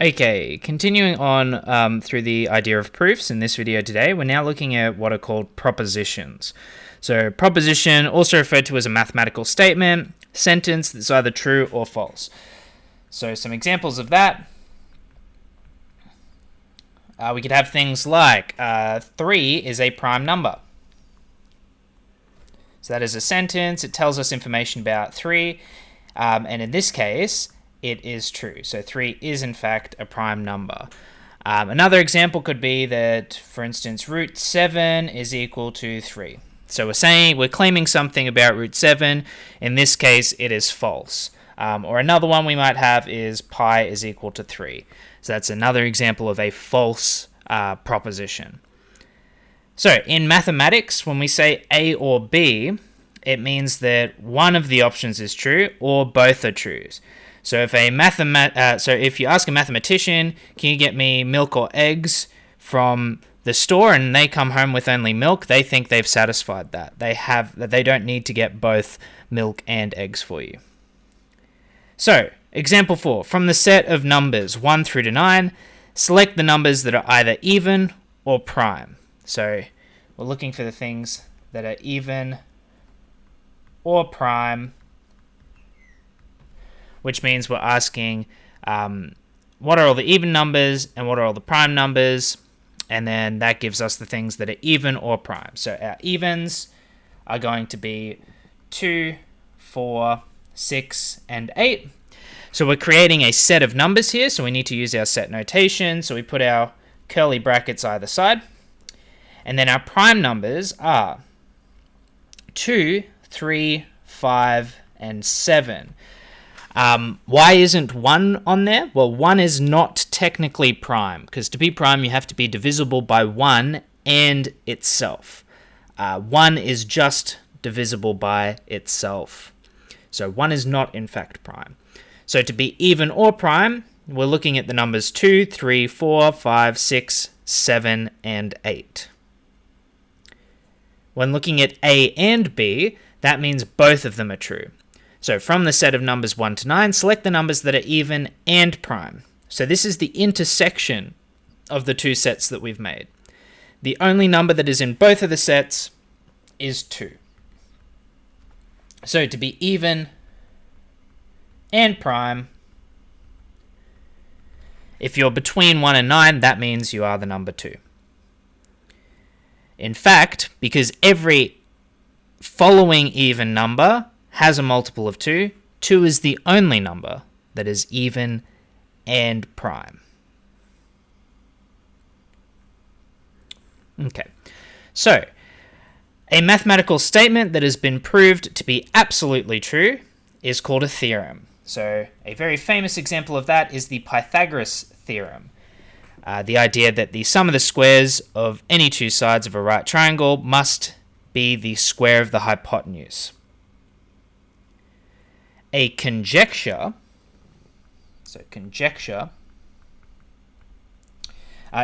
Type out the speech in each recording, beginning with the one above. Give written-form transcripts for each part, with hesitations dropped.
Okay, continuing on through the idea of proofs in this video today, we're now looking at what are called propositions. So proposition, also referred to as a mathematical statement, sentence that's either true or false. So some examples of that, we could have things like 3 is a prime number. So that is a sentence, it tells us information about 3, and in this case, it is true. So 3 is in fact a prime number. Another example could be that, for instance, root 7 is equal to 3. So we're claiming something about root 7. In this case, it is false. Or another one we might have is pi is equal to 3. So that's another example of a false proposition. So in mathematics, when we say A or B, it means that one of the options is true or both are true. So if if you ask a mathematician, can you get me milk or eggs from the store, and they come home with only milk, they think they've satisfied that. They don't need to get both milk and eggs for you. So, example 4, from the set of numbers 1 through to 9, select the numbers that are either even or prime. So, we're looking for the things that are even or prime, which means we're asking what are all the even numbers and what are all the prime numbers, and then that gives us the things that are even or prime. So our evens are going to be 2, 4, 6, and 8. So we're creating a set of numbers here, so we need to use our set notation. So we put our curly brackets either side. And then our prime numbers are 2, 3, 5, and 7. Why isn't 1 on there? Well, 1 is not technically prime, because to be prime you have to be divisible by 1 and itself. 1 is just divisible by itself. So 1 is not in fact prime. So to be even or prime, we're looking at the numbers 2, 3, 4, 5, 6, 7, and 8. When looking at A and B, that means both of them are true. So from the set of numbers 1 to 9, select the numbers that are even and prime. So this is the intersection of the two sets that we've made. The only number that is in both of the sets is 2. So to be even and prime, if you're between 1 and 9, that means you are the number 2. In fact, because every following even number has a multiple of 2, 2 is the only number that is even and prime. Okay, so a mathematical statement that has been proved to be absolutely true is called a theorem. So a very famous example of that is the Pythagoras theorem. The idea that the sum of the squares of any two sides of a right triangle must be the square of the hypotenuse. A conjecture,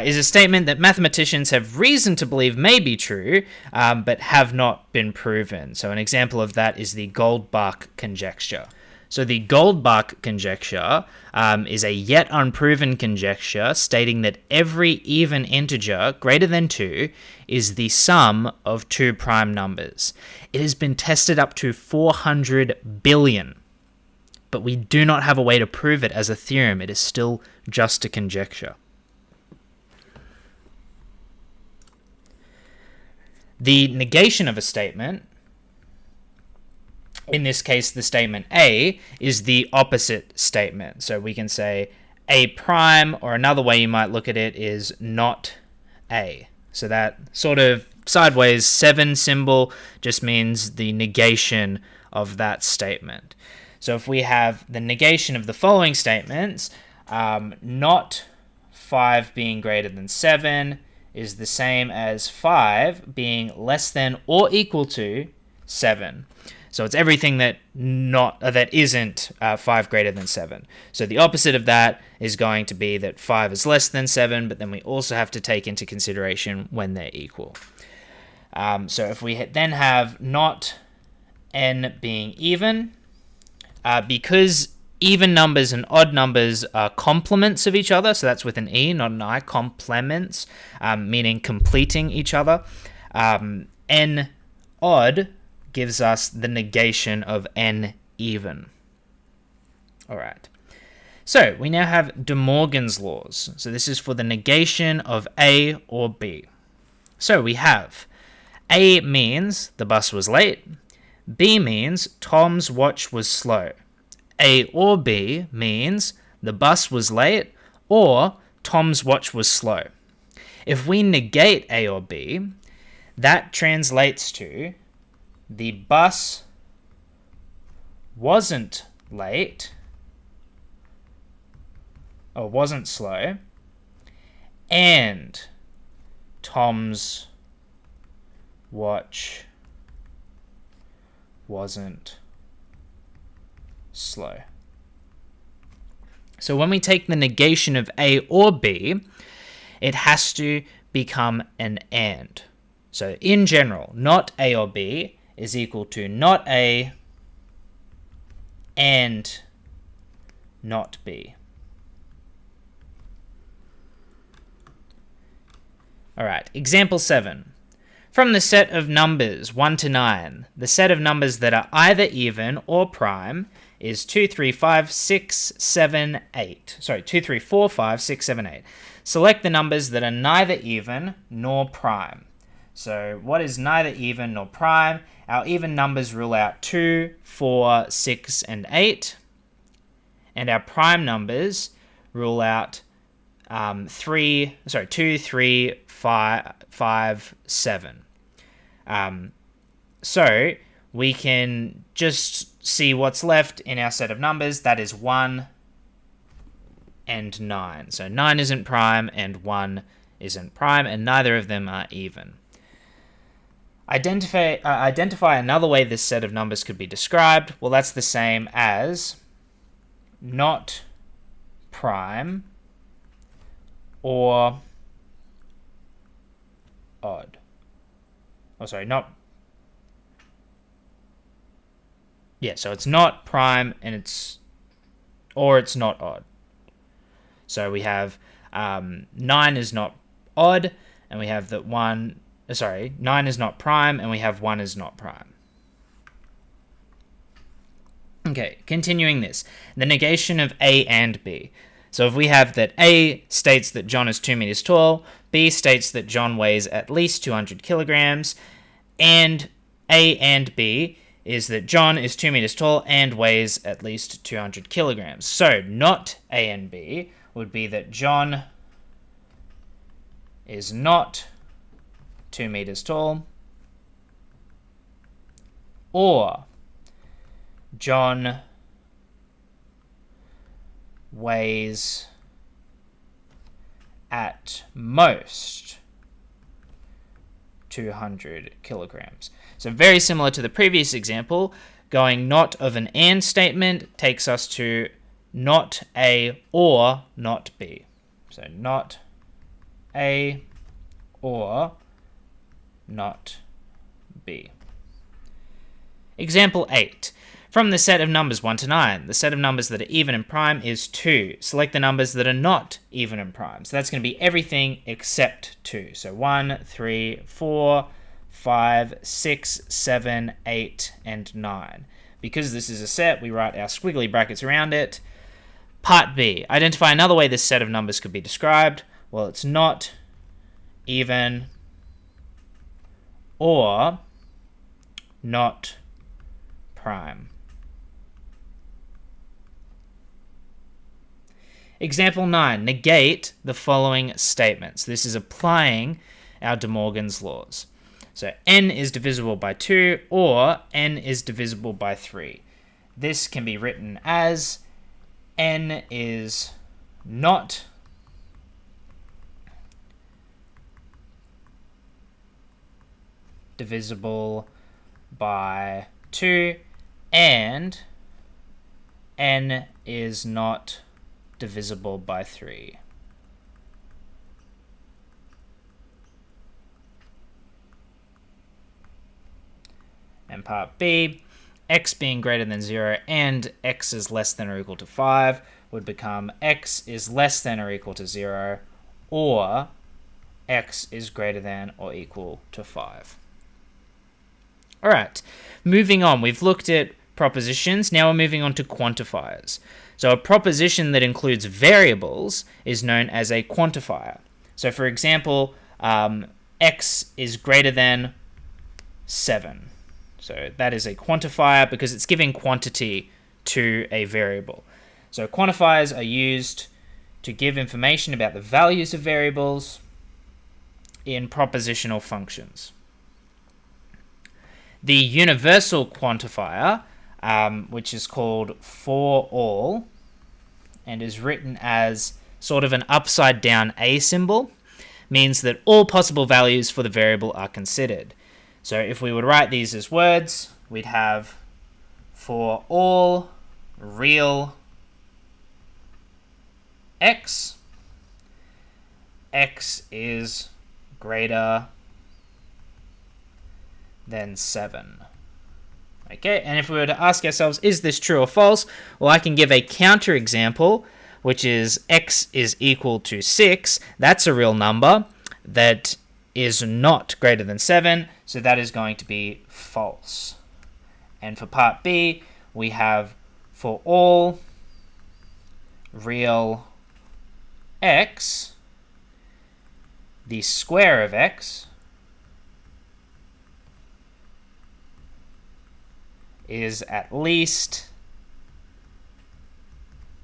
is a statement that mathematicians have reason to believe may be true, but have not been proven. So an example of that is the Goldbach conjecture. So the Goldbach conjecture is a yet unproven conjecture stating that every even integer greater than 2 is the sum of two prime numbers. It has been tested up to 400 billion. But we do not have a way to prove it as a theorem. It is still just a conjecture. The negation of a statement, in this case the statement A, is the opposite statement. So we can say A prime, or another way you might look at it is not A. So that sort of sideways 7 symbol just means the negation of that statement. So if we have the negation of the following statements, not 5 being greater than 7 is the same as 5 being less than or equal to 7. So it's everything that isn't 5 greater than 7. So the opposite of that is going to be that 5 is less than 7, but then we also have to take into consideration when they're equal. So if we then have not n being even, because even numbers and odd numbers are complements of each other, so that's with an E, not an I, complements, meaning completing each other. N odd gives us the negation of n even. All right. So we now have De Morgan's laws. So this is for the negation of A or B. So we have A means the bus was late. B means Tom's watch was slow. A or B means the bus was late or Tom's watch was slow. If we negate A or B, that translates to the bus wasn't late or wasn't slow, and Tom's watch wasn't slow. So when we take the negation of A or B, it has to become an AND. So in general, not A or B is equal to not A and not B. All right, example 7. From the set of numbers 1 to 9, the set of numbers that are either even or prime is 2, 3, 5, 6, 7, 8. Sorry, 2, 3, 4, 5, 6, 7, 8. Select the numbers that are neither even nor prime. So what is neither even nor prime? Our even numbers rule out 2, 4, 6, and 8. And our prime numbers rule out 2, 3, 5, 7. So we can just see what's left in our set of numbers. That is 1 and 9. So 9 isn't prime and 1 isn't prime, and neither of them are even. Identify another way this set of numbers could be described. Well, that's the same as not prime or odd. Oh, sorry, not... Yeah, so it's not prime and it's not odd. So we have 9 is not odd, and we have that 9 is not prime, and we have 1 is not prime. Okay, continuing this. The negation of A and B. So if we have that A states that John is 2 meters tall, B states that John weighs at least 200 kilograms, and A and B is that John is 2 meters tall and weighs at least 200 kilograms. So not A and B would be that John is not 2 meters tall, or John weighs at most 200 kilograms. So very similar to the previous example, going not of an and statement takes us to not A or not B. So not A or not B. Example 8. From the set of numbers 1 to 9, the set of numbers that are even and prime is 2. Select the numbers that are not even and prime. So that's going to be everything except 2. So 1, 3, 4, 5, 6, 7, 8, and 9. Because this is a set, we write our squiggly brackets around it. Part B. Identify another way this set of numbers could be described. Well, it's not even or not prime. Example 9. Negate the following statements. This is applying our De Morgan's laws. So n is divisible by 2 or n is divisible by 3. This can be written as n is not divisible by 2 and n is not divisible by 3. And part B, x being greater than 0 and x is less than or equal to 5 would become x is less than or equal to 0 or x is greater than or equal to 5. All right, moving on. We've looked at propositions. Now we're moving on to quantifiers. So a proposition that includes variables is known as a quantifier. So for example, x is greater than 7. So that is a quantifier because it's giving quantity to a variable. So quantifiers are used to give information about the values of variables in propositional functions. The universal quantifier, which is called for all, and is written as sort of an upside down A symbol, means that all possible values for the variable are considered. So if we would write these as words, we'd have for all real x, x is greater than 7. Okay, and if we were to ask ourselves, is this true or false? Well, I can give a counter example, which is x is equal to 6. That's a real number that is not greater than 7, so that is going to be false. And for part B, we have for all real x, the square of x is at least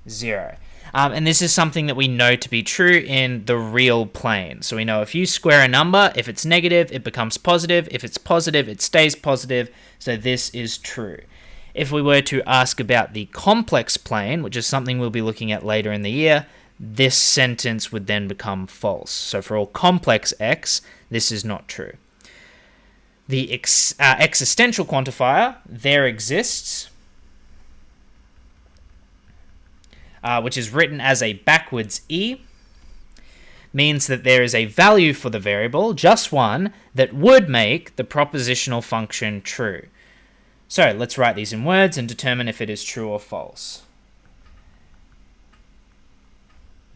0. And this is something that we know to be true in the real plane. So we know if you square a number, if it's negative, it becomes positive. If it's positive, it stays positive. So this is true. If we were to ask about the complex plane, which is something we'll be looking at later in the year, this sentence would then become false. So for all complex x, this is not true. The existential quantifier, there exists, which is written as a backwards E, means that there is a value for the variable, just one, that would make the propositional function true. So let's write these in words and determine if it is true or false.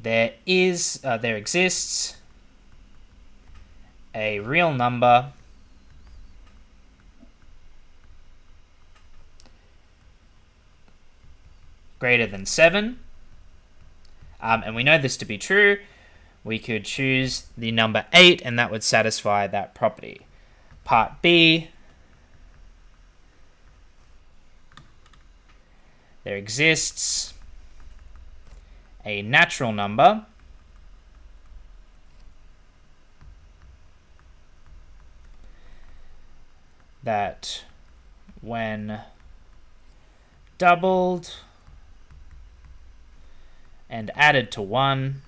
There exists a real number greater than 7. And we know this to be true. We could choose the number 8, and that would satisfy that property. Part B, there exists a natural number that, when doubled and added to 1,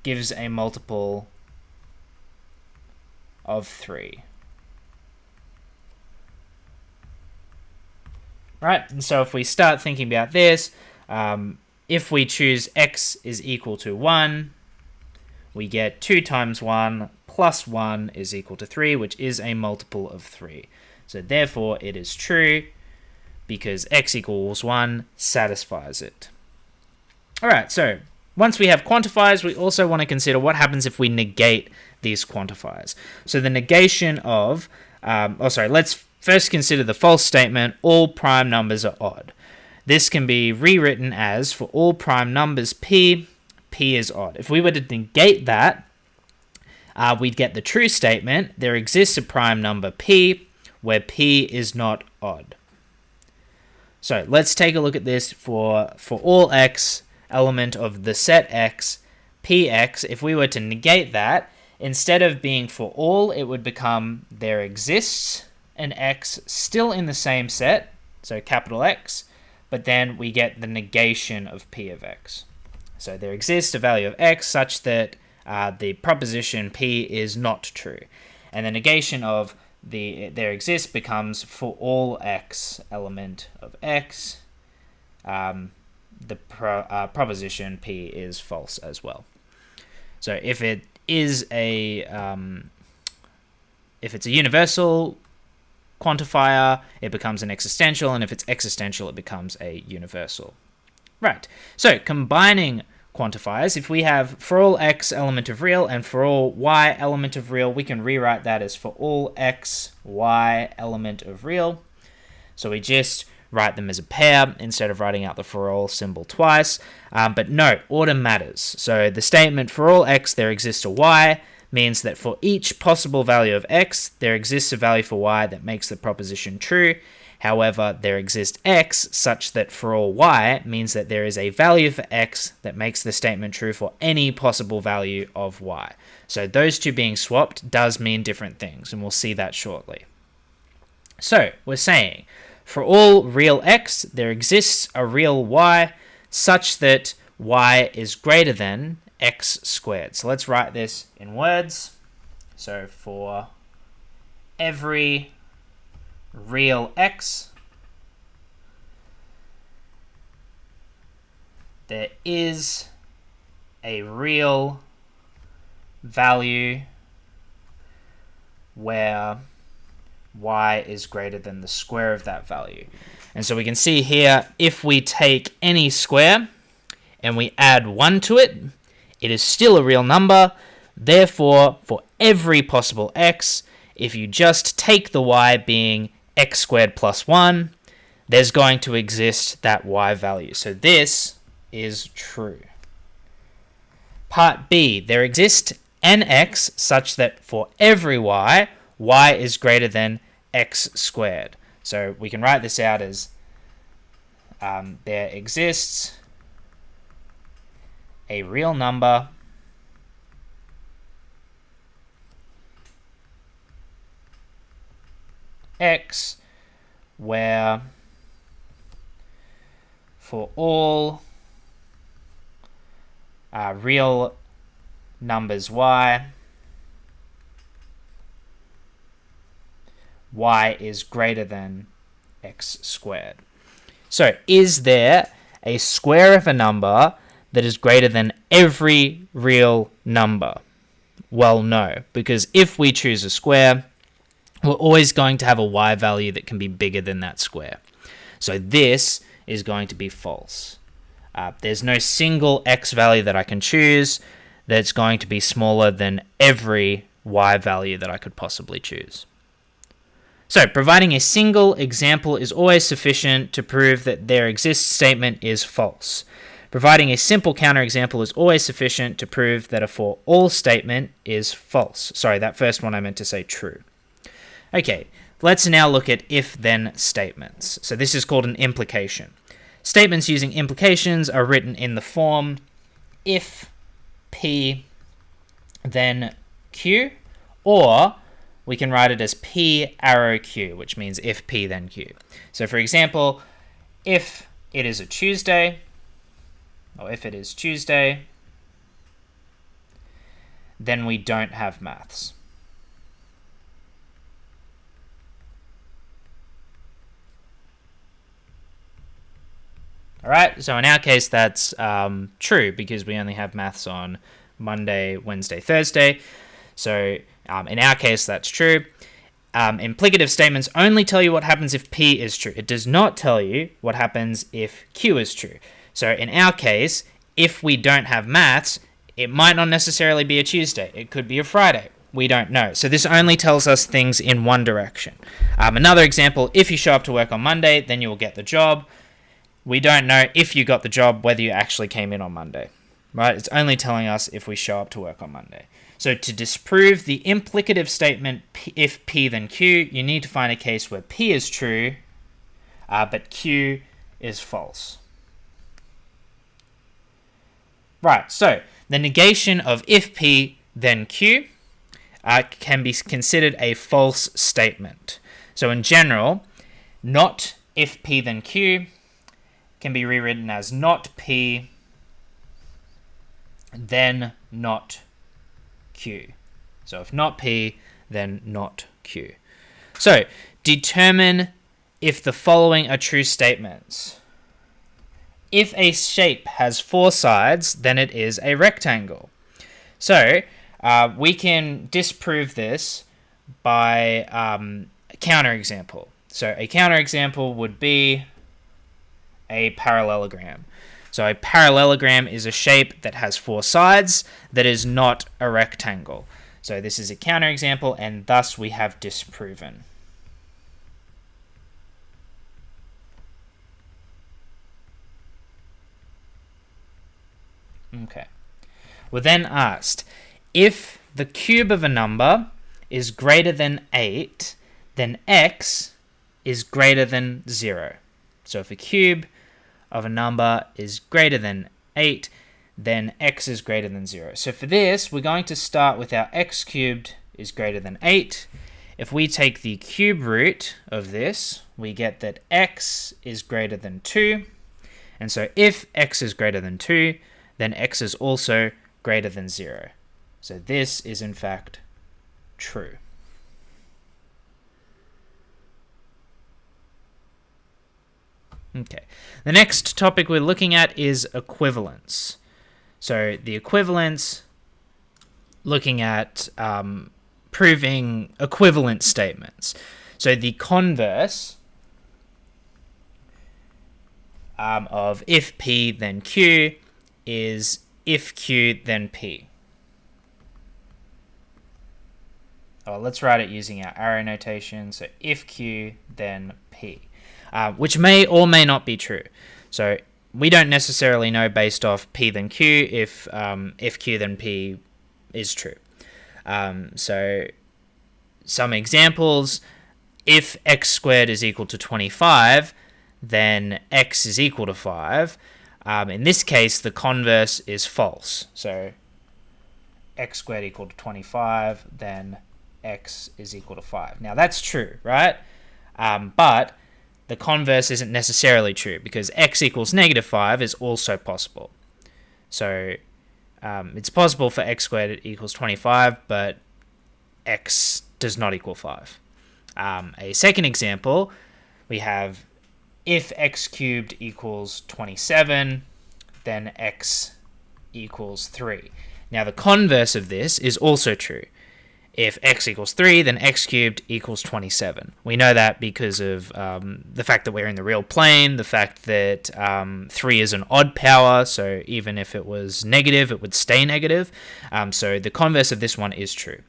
gives a multiple of 3. Right, and so if we start thinking about this, if we choose x is equal to 1, we get 2 times 1 plus 1 is equal to 3, which is a multiple of 3. So therefore, it is true because x equals 1 satisfies it. All right, so once we have quantifiers, we also want to consider what happens if we negate these quantifiers. So the negation of, let's first consider the false statement, all prime numbers are odd. This can be rewritten as, for all prime numbers p, p is odd. If we were to negate that, we'd get the true statement, there exists a prime number p, where p is not odd. So let's take a look at this for all x, element of the set x, px. If we were to negate that, instead of being for all, it would become there exists an x still in the same set, so capital X, but then we get the negation of p of x. So there exists a value of x such that the proposition p is not true. And the negation of there exists becomes for all x element of x, the proposition p is false as well. So if it is a if it's a universal quantifier, it becomes an existential, and if it's existential, it becomes a universal. Right, so combining quantifiers, if we have for all x element of real and for all y element of real, we can rewrite that as for all x, y element of real. So we just write them as a pair instead of writing out the for all symbol twice. But no, order matters. So the statement for all x there exists a y means that for each possible value of x, there exists a value for y that makes the proposition true. However, there exists x such that for all y means that there is a value for x that makes the statement true for any possible value of y. So those two being swapped does mean different things, and we'll see that shortly. So we're saying for all real x, there exists a real y such that y is greater than x squared. So let's write this in words. So for every real x, there is a real value where y is greater than the square of that value. And so we can see here, if we take any square and we add 1 to it, it is still a real number. Therefore, for every possible x, if you just take the y being x squared plus 1, there's going to exist that y value. So this is true. Part B, there exists an x such that for every y, y is greater than x squared. So we can write this out as there exists a real number x where for all real numbers y is greater than x squared. So is there a square of a number that is greater than every real number? Well, no, because if we choose a square, we're always going to have a y value that can be bigger than that square. So this is going to be false. There's no single x value that I can choose that's going to be smaller than every y value that I could possibly choose. So providing a single example is always sufficient to prove that their exists statement is false. Providing a simple counterexample is always sufficient to prove that a for all statement is false. Sorry, that first one I meant to say true. Okay, let's now look at if-then statements. So this is called an implication. Statements using implications are written in the form if P then Q, or we can write it as P arrow Q, which means if P then Q. So for example, if it is a Tuesday, or if it is Tuesday, then we don't have maths. All right, so in our case, that's true because we only have maths on Monday, Wednesday, Thursday. So in our case, that's true. Implicative statements only tell you what happens if P is true. It does not tell you what happens if Q is true. So in our case, if we don't have maths, it might not necessarily be a Tuesday. It could be a Friday. We don't know. So this only tells us things in one direction. Another example, if you show up to work on Monday, then you will get the job. We don't know if you got the job, whether you actually came in on Monday, right? It's only telling us if we show up to work on Monday. So to disprove the implicative statement, if P then Q, you need to find a case where P is true, but Q is false. Right, so the negation of if P then Q can be considered a false statement. So in general, not if P then Q can be rewritten as not P, then not Q. So if not P, then not Q. So determine if the following are true statements. If a shape has 4 sides, then it is a rectangle. So we can disprove this by a counterexample. So a counterexample would be a parallelogram. So a parallelogram is a shape that has 4 sides that is not a rectangle. So this is a counterexample, and thus we have disproven. Okay. We're then asked, if the cube of a number is greater than 8, then x is greater than 0. So if a cube of a number is greater than 8, then x is greater than 0. So for this, we're going to start with our x cubed is greater than 8. If we take the cube root of this, we get that x is greater than 2. And so if x is greater than 2, then x is also greater than 0. So this is in fact true. Okay, the next topic we're looking at is equivalence. So the equivalence, looking at proving equivalent statements. So the converse of if P then Q is if Q then P. Let's write it using our arrow notation. So if Q then P, which may or may not be true. So we don't necessarily know based off P then Q if Q then P is true. So some examples: if x squared is equal to 25, then x is equal to 5. In this case, the converse is false. So x squared equal to 25, then x is equal to 5. Now that's true, right? But the converse isn't necessarily true, because x equals negative 5 is also possible. So it's possible for x squared equals 25, but x does not equal 5. A second example, we have if x cubed equals 27, then x equals 3. Now the converse of this is also true. If x equals 3, then x cubed equals 27. We know that because of the fact that we're in the real plane, the fact that 3 is an odd power, so even if it was negative, it would stay negative. So the converse of this one is true.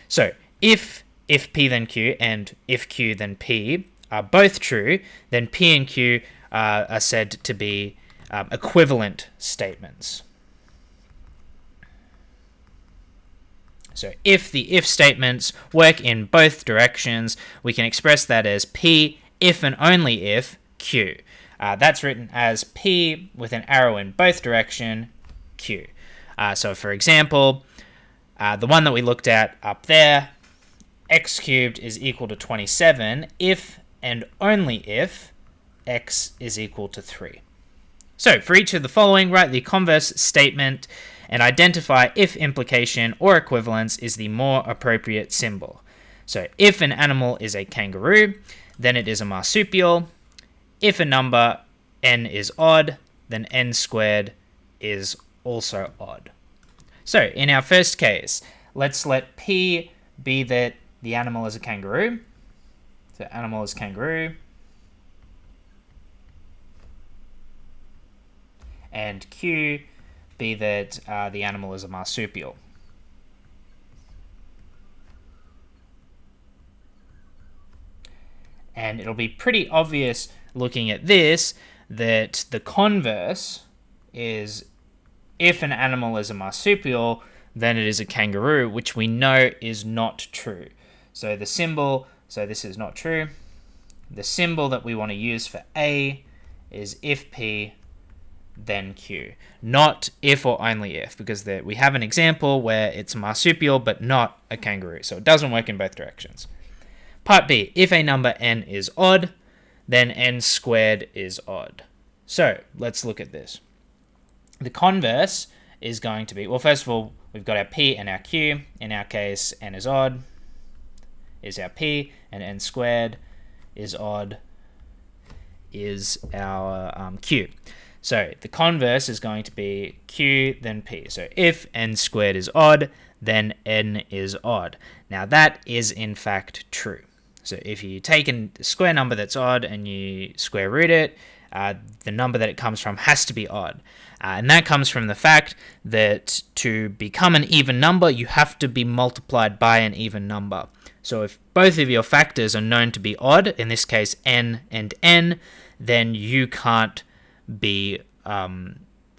So if P then Q and if Q then P are both true, then P and Q are said to be equivalent statements. So if the if statements work in both directions, we can express that as P if and only if Q. That's written as P with an arrow in both direction, Q. So for example, the one that we looked at up there, x cubed is equal to 27 if and only if x is equal to 3. So for each of the following, write the converse statement and identify if implication or equivalence is the more appropriate symbol. So if an animal is a kangaroo, then it is a marsupial. If a number n is odd, then n squared is also odd. So in our first case, let's let P be that the animal is a kangaroo. So animal is kangaroo. And Q be that the animal is a marsupial. And it'll be pretty obvious looking at this that the converse is if an animal is a marsupial, then it is a kangaroo, which we know is not true. So the symbol, so this is not true. The symbol that we want to use for A is if P, then Q. Not if or only if, because we have an example where it's marsupial but not a kangaroo, so it doesn't work in both directions. Part B, if a number n is odd, then n squared is odd. So let's look at this. The converse is going to be, well, first of all, we've got our P and our Q. In our case, n is odd is our P, and n squared is odd is our Q. So the converse is going to be Q then P. So if n squared is odd, then n is odd. Now that is in fact true. So if you take a square number that's odd and you square root it, the number that it comes from has to be odd. And that comes from the fact that to become an even number, you have to be multiplied by an even number. So if both of your factors are known to be odd, in this case n and n, then you can't be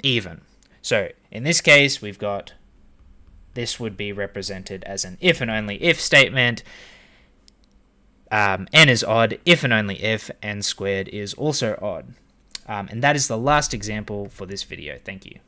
even. So in this case, we've got, this would be represented as an if and only if statement. N is odd if and only if n squared is also odd. And that is the last example for this video. Thank you.